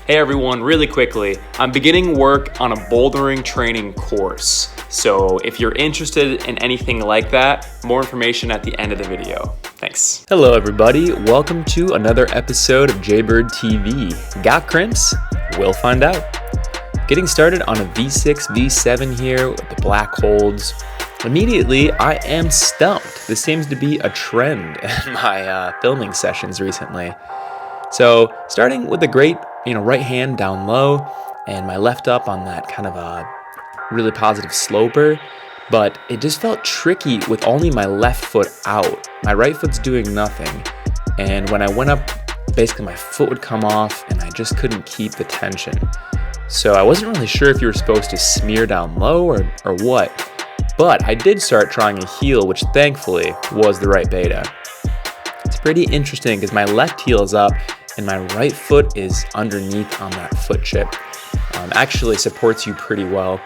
Hey everyone, really quickly, I'm beginning work on a bouldering training course. So if you're interested in anything like that, more information at the end of the video. Thanks. Hello everybody, welcome to another episode of Jaybird TV. Got crimps? We'll find out. Getting started on a V6, V7 here with the black holds. Immediately, I am stumped. This seems to be a trend in my filming sessions recently. So starting with a great right hand down low and my left up on that kind of a really positive sloper, but it just felt tricky with only my left foot out. My right foot's doing nothing, and when I went up, basically my foot would come off and I just couldn't keep the tension. So I wasn't really sure if you were supposed to smear down low or what, but I did start trying a heel, which thankfully was the right beta. It's pretty interesting because my left heel is up and my right foot is underneath on that foot chip. Actually supports you pretty well.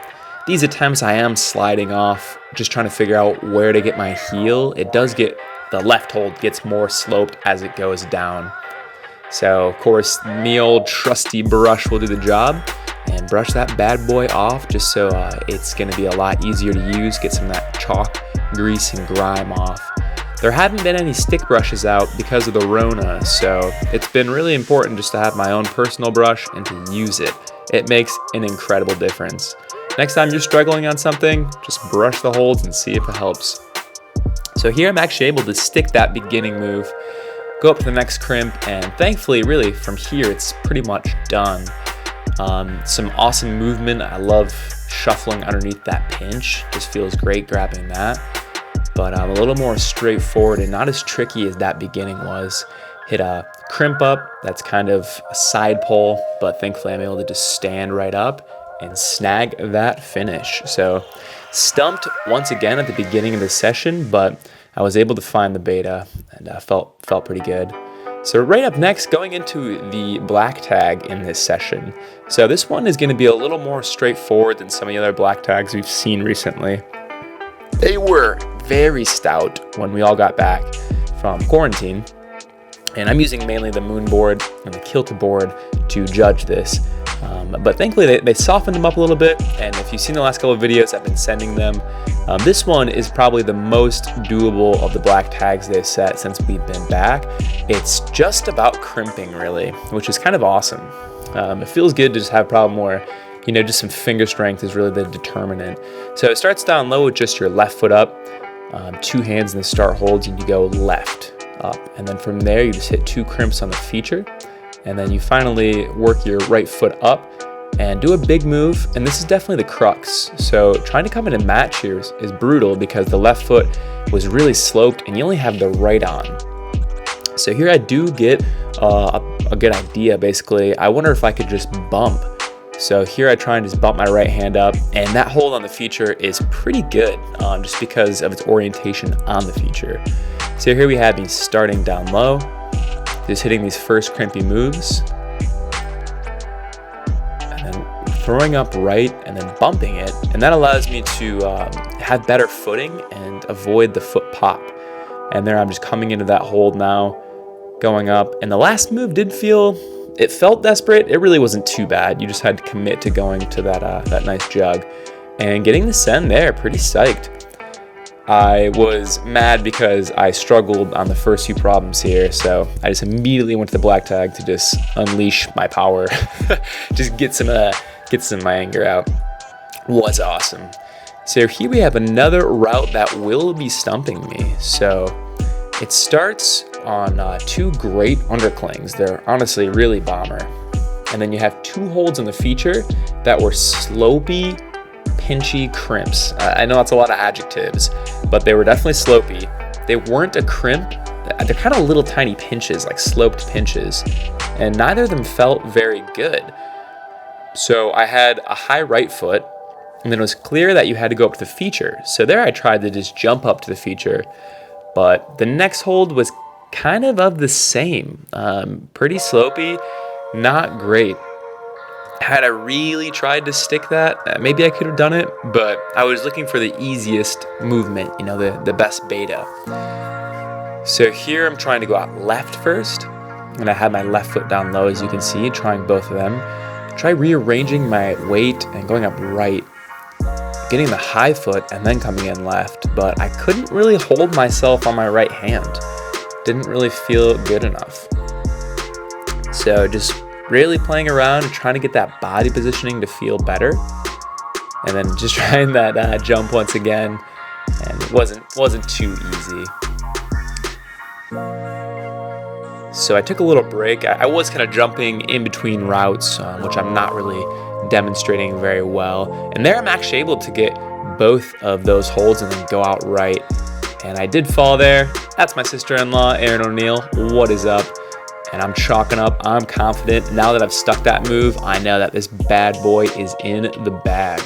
These attempts I am sliding off, just trying to figure out where to get my heel. It does get, the left hold gets more sloped as it goes down. So of course, me old trusty brush will do the job and brush that bad boy off just so it's gonna be a lot easier to use, get some of that chalk, grease, and grime off. There haven't been any stick brushes out because of the Rona, so it's been really important just to have my own personal brush and to use it. It makes an incredible difference. Next time you're struggling on something, just brush the holds and see if it helps. So here I'm actually able to stick that beginning move, go up to the next crimp, and thankfully, really, from here, it's pretty much done. Some awesome movement. I love shuffling underneath that pinch. Just feels great grabbing that. But a little more straightforward and not as tricky as that beginning was. Hit a crimp up, that's kind of a side pull, but thankfully I'm able to just stand right up and snag that finish. So stumped once again at the beginning of the session, but I was able to find the beta and felt pretty good. So right up next, going into the black tag in this session. So this one is going to be a little more straightforward than some of the other black tags we've seen recently. They were very stout when we all got back from quarantine, and I'm using mainly the moon board and the kilter board to judge this. But thankfully they softened them up a little bit, and if you've seen the last couple of videos I've been sending them, this one is probably the most doable of the black tags they've set since we've been back. It's just about crimping really, which is kind of awesome. It feels good to just have a problem where just some finger strength is really the determinant. So it starts down low with just your left foot up, 2 hands in the start holds, and you go left up. And then from there, you just hit 2 crimps on the feature. And then you finally work your right foot up and do a big move. And this is definitely the crux. So trying to come in and match here is brutal because the left foot was really sloped and you only have the right on. So here I do get a good idea, basically. I wonder if I could just bump. So here I try and just bump my right hand up, and that hold on the feature is pretty good just because of its orientation on the feature. So here we have me starting down low, just hitting these first crimpy moves, and then throwing up right and then bumping it, and that allows me to have better footing and avoid the foot pop. And there I'm just coming into that hold now, going up, and the last move it felt desperate. It really wasn't too bad. You just had to commit to going to that nice jug. And getting the send there, pretty psyched. I was mad because I struggled on the first few problems here, so I just immediately went to the black tag to just unleash my power. Just get some of my anger out. Was awesome. So here we have another route that will be stumping me. So it starts on 2 great underclings. They're honestly really bomber. And then you have 2 holds on the feature that were slopey, pinchy crimps. I know that's a lot of adjectives, but they were definitely slopey. They weren't a crimp. They're kind of little tiny pinches, like sloped pinches. And neither of them felt very good. So I had a high right foot, and then it was clear that you had to go up to the feature. So there I tried to just jump up to the feature, but the next hold was kind of the same. Pretty slopey, not great. Had I really tried to stick that, maybe I could have done it, but I was looking for the easiest movement, the best beta. So here I'm trying to go out left first, And I had my left foot down low, as you can see, trying both of them. Try rearranging my weight and going up right, getting the high foot and then coming in left, but I couldn't really hold myself on my right hand. Didn't really feel good enough. So just really playing around and trying to get that body positioning to feel better. And then just trying that jump once again, and it wasn't too easy. So I took a little break. I was kind of jumping in between routes, which I'm not really demonstrating very well. And there I'm actually able to get both of those holds and then go out right. And I did fall there. That's my sister-in-law, Erin O'Neill. What is up? And I'm chalking up. I'm confident. Now that I've stuck that move, I know that this bad boy is in the bag.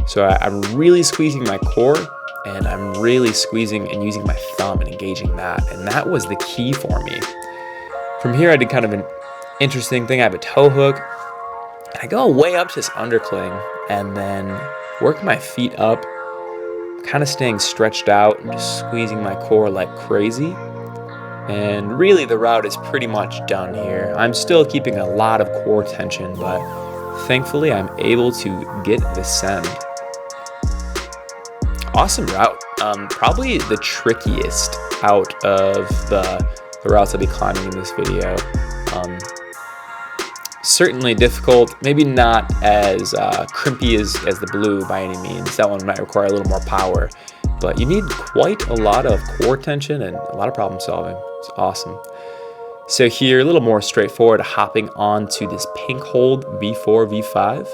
So I'm really squeezing my core, and I'm really squeezing and using my thumb and engaging that. And that was the key for me. From here, I did kind of an interesting thing. I have a toe hook. I go way up to this undercling and then work my feet up, kind of staying stretched out and just squeezing my core like crazy. And really the route is pretty much done here. I'm still keeping a lot of core tension, but thankfully I'm able to get the send. Awesome route. Probably the trickiest out of the routes I'll be climbing in this video. Certainly difficult, maybe not as crimpy as the blue by any means. That one might require a little more power, but you need quite a lot of core tension and a lot of problem solving. It's awesome. So here, a little more straightforward, hopping onto this pink hold, V4, V5.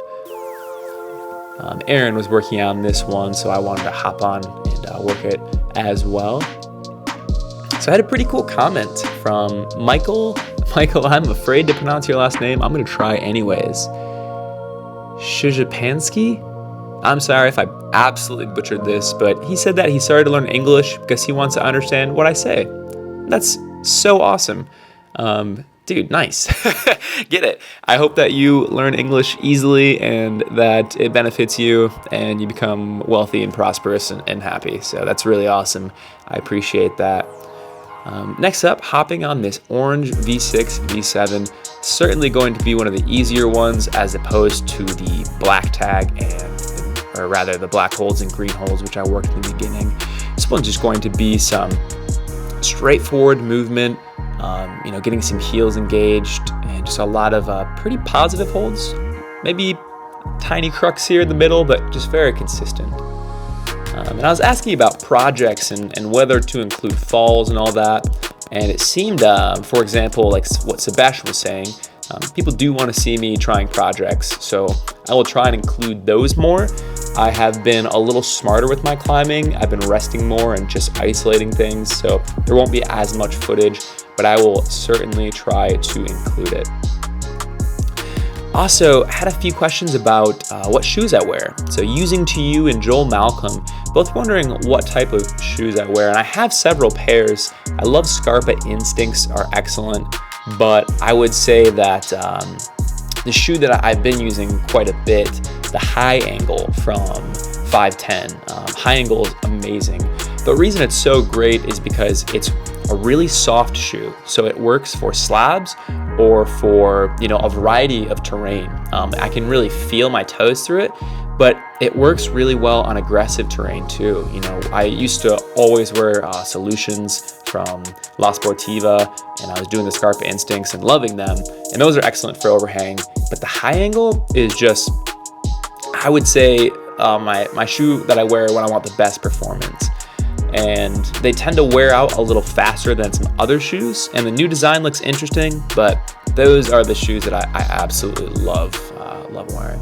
Erin was working on this one, so I wanted to hop on and work it as well. So I had a pretty cool comment from Michael. Michael, I'm afraid to pronounce your last name. I'm going to try anyways. Shijapansky? I'm sorry if I absolutely butchered this, but he said that he started to learn English because he wants to understand what I say. That's so awesome. Dude, nice. Get it. I hope that you learn English easily and that it benefits you and you become wealthy and prosperous and happy. So that's really awesome. I appreciate that. Next up, hopping on this orange V6, V7, certainly going to be one of the easier ones as opposed to the black tag or rather the black holds and green holds, which I worked in the beginning. This one's just going to be some straightforward movement, getting some heels engaged and just a lot of pretty positive holds. Maybe tiny crux here in the middle, but just very consistent. And I was asking about projects and whether to include falls and all that. And it seemed, for example, like what Sebastian was saying, people do want to see me trying projects. So I will try and include those more. I have been a little smarter with my climbing. I've been resting more and just isolating things. So there won't be as much footage, but I will certainly try to include it. Also, I had a few questions about what shoes I wear. So Using to You and Joel Malcolm, both wondering what type of shoes I wear. And I have several pairs. I love Scarpa Instincts, are excellent, but I would say that the shoe that I've been using quite a bit, the High Angle from 510. High Angle is amazing. The reason it's so great is because it's a really soft shoe. So it works for slabs or for, a variety of terrain. I can really feel my toes through it, but it works really well on aggressive terrain too. I used to always wear Solutions from La Sportiva, and I was doing the Scarpa Instincts and loving them, and those are excellent for overhang. But the High Angle is just, I would say, my shoe that I wear when I want the best performance. And they tend to wear out a little faster than some other shoes, and the new design looks interesting, but those are the shoes that I absolutely love wearing.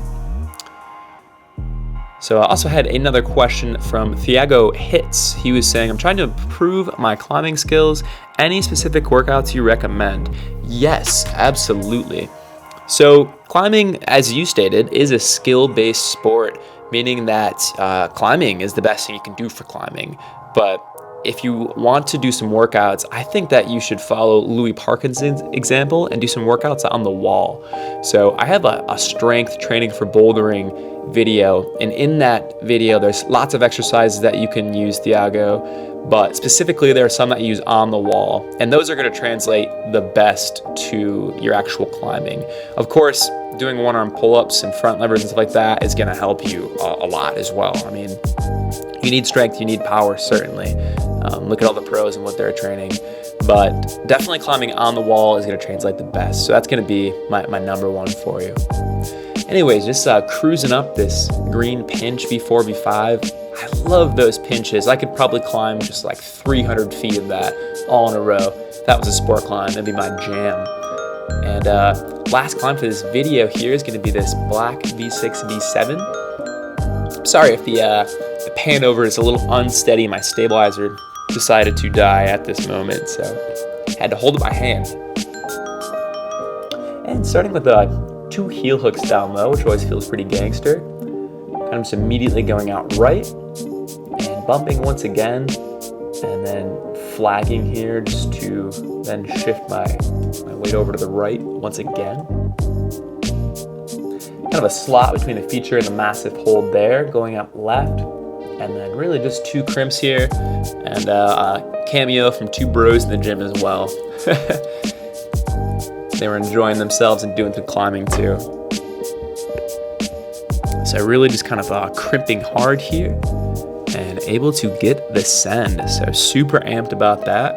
So I also had another question from Thiago Hits. He was saying, I'm trying to improve my climbing skills. Any specific workouts you recommend? Yes, absolutely. So climbing, as you stated, is a skill-based sport, meaning that climbing is the best thing you can do for climbing. But if you want to do some workouts, I think that you should follow Louis Parkinson's example and do some workouts on the wall. So I have a strength training for bouldering video, and in that video there's lots of exercises that you can use, Thiago, but specifically there are some that you use on the wall, and those are going to translate the best to your actual climbing. Of course, doing one-arm pull-ups and front levers and stuff like that is going to help you a lot as well. I mean, you need strength, you need power, certainly. Look at all the pros and what they're training, but definitely climbing on the wall is going to translate the best. So that's going to be my number one for you. Anyways, just cruising up this green pinch V4, V5. I love those pinches. I could probably climb just like 300 feet of that all in a row. If that was a sport climb, that'd be my jam. And last climb for this video here is going to be this black V6, V7. Sorry if the pan over is a little unsteady. My stabilizer decided to die at this moment, so had to hold it by hand. And starting with 2 heel hooks down low, which always feels pretty gangster. Kind of just immediately going out right and bumping once again, and then flagging here just to then shift my weight over to the right once again. Kind of a slot between the feature and the massive hold there, going up left, and then really just 2 crimps here, and a cameo from 2 bros in the gym as well. They were enjoying themselves and doing some climbing too. So really just kind of crimping hard here and able to get the send. So super amped about that.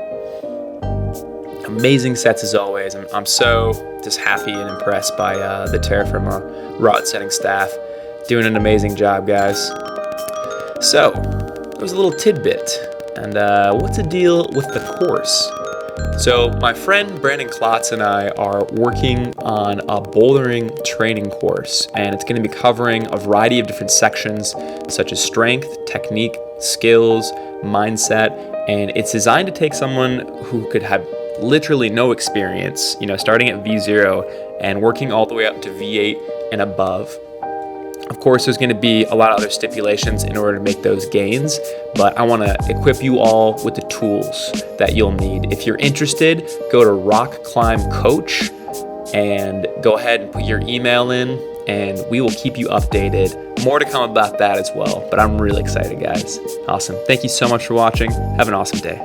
Amazing sets as always. I'm so just happy and impressed by the Terra Firma rod setting staff. Doing an amazing job, guys. So, there was a little tidbit. And what's the deal with the course? So my friend Brandon Klotz and I are working on a bouldering training course, and it's going to be covering a variety of different sections such as strength, technique, skills, mindset, and it's designed to take someone who could have literally no experience, starting at V0 and working all the way up to V8 and above. Of course, there's going to be a lot of other stipulations in order to make those gains, but I want to equip you all with the tools that you'll need. If you're interested, go to Rock Climb Coach and go ahead and put your email in, and we will keep you updated. More to come about that as well, but I'm really excited, guys. Awesome. Thank you so much for watching. Have an awesome day.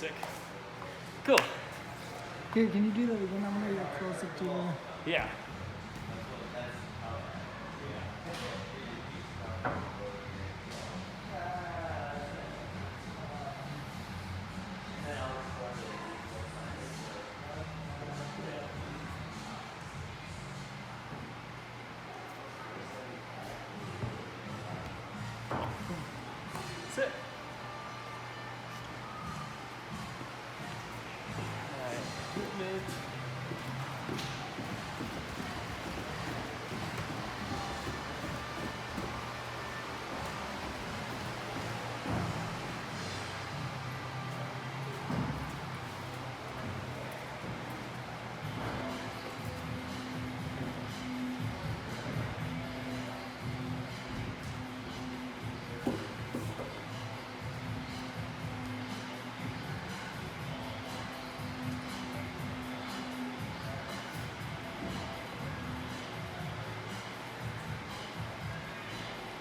Sick. Cool. Here, can you do that again? I'm gonna get closer to you. Yeah. Sit.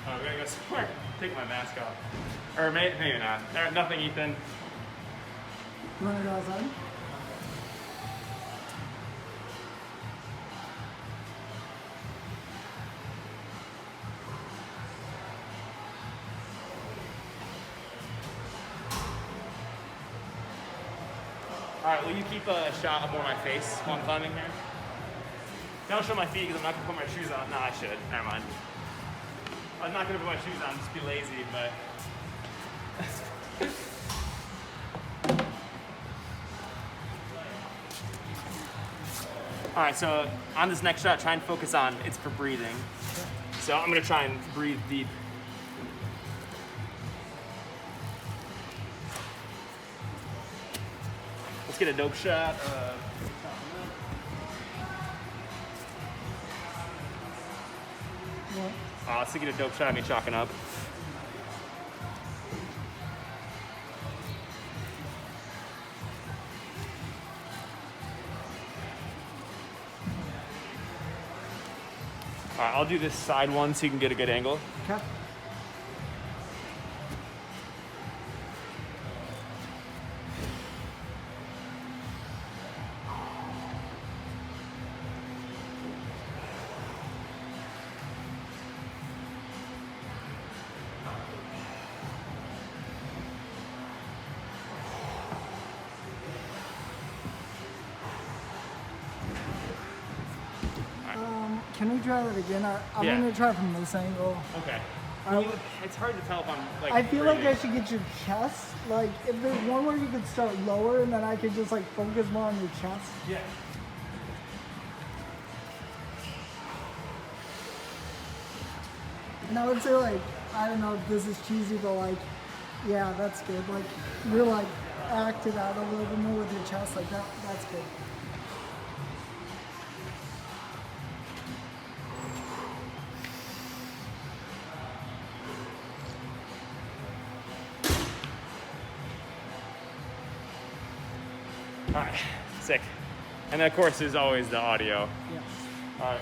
I'm gonna go somewhere. Take my mask off. Or maybe not. Nothing, Ethan. You wanna go outside? Alright, will you keep a shot of more of my face while I'm climbing here? Don't show my feet because I'm not gonna put my shoes on. No, I should. Never mind. I'm not gonna put my shoes on, just be lazy, but. Alright, so on this next shot, try and focus on it's for breathing. So I'm gonna try and breathe deep. Let's get a dope shot. What? Let's get a dope shot of me chalking up. Alright, I'll do this side one so you can get a good angle. Okay. Can we try that again? I'm Yeah. gonna try from this angle. Okay. I- It's hard to tell if I'm like. I feel like I breathing. should get your chest. Like, if there's one where you could start lower and then I could just like focus more on your chest. Yeah. And I would say like, I don't know if this is cheesy, but like, yeah, that's good. Like, you're like acted out a little bit more with your chest. Like that's good. All right. Sick. And then of course there's always the audio. Yes. All right.